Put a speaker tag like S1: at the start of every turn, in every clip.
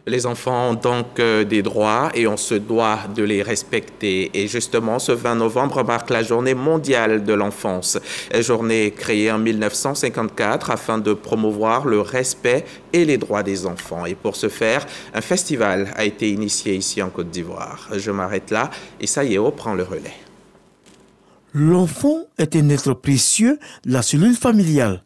S1: Les enfants ont donc des droits et on se doit de les respecter. Et justement, ce 20 novembre marque la journée mondiale de l'enfance. Journée créée en 1954 afin de promouvoir le respect et les droits des enfants. Et pour ce faire, un festival a été initié ici en Côte d'Ivoire. Je m'arrête là et Sayeo prend le relais.
S2: L'enfant est un être précieux de la cellule familiale.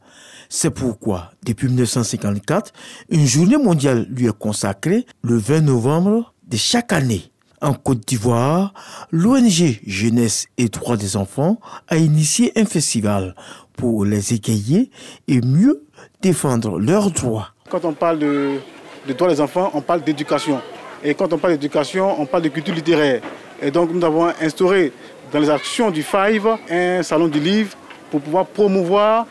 S2: C'est pourquoi, depuis 1954, une journée mondiale lui est consacrée le 20 novembre de chaque année. En Côte d'Ivoire, l'ONG Jeunesse et Droits des enfants a initié un festival pour les égayer et mieux défendre leurs droits.
S3: Quand on parle de droits des enfants, on parle d'éducation. Et quand on parle d'éducation, on parle de culture littéraire. Et donc nous avons instauré dans les actions du Five un salon du livre pour pouvoir promouvoir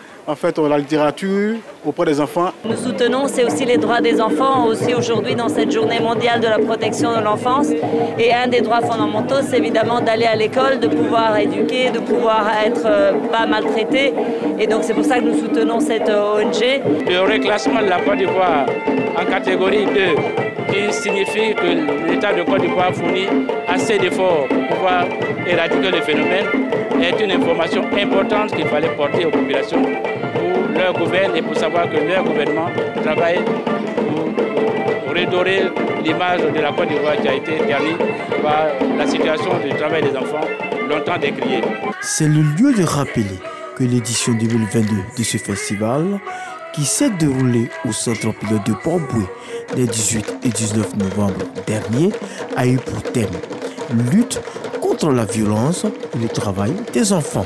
S3: la littérature auprès des enfants.
S4: Nous soutenons, c'est aussi les droits des enfants, aussi aujourd'hui dans cette journée mondiale de la protection de l'enfance. Et un des droits fondamentaux, c'est évidemment d'aller à l'école, de pouvoir éduquer, de pouvoir être pas maltraité. Et donc c'est pour ça que nous soutenons cette ONG.
S5: Le reclassement de la Côte d'Ivoire en catégorie 2, qui signifie que l'État de Côte d'Ivoire fournit assez d'efforts pour pouvoir éradiquer le phénomène, est une information importante qu'il fallait porter aux populations pour leur gouvernement et pour savoir que leur gouvernement travaille pour redorer l'image de la Côte d'Ivoire qui a été ternie par la situation du travail des enfants longtemps décriée.
S2: C'est le lieu de rappeler que l'édition 2022 de ce festival, qui s'est déroulée au centre pilote de Port-Boué les 18 et 19 novembre dernier, a eu pour thème lutte contre la violence et le travail des enfants.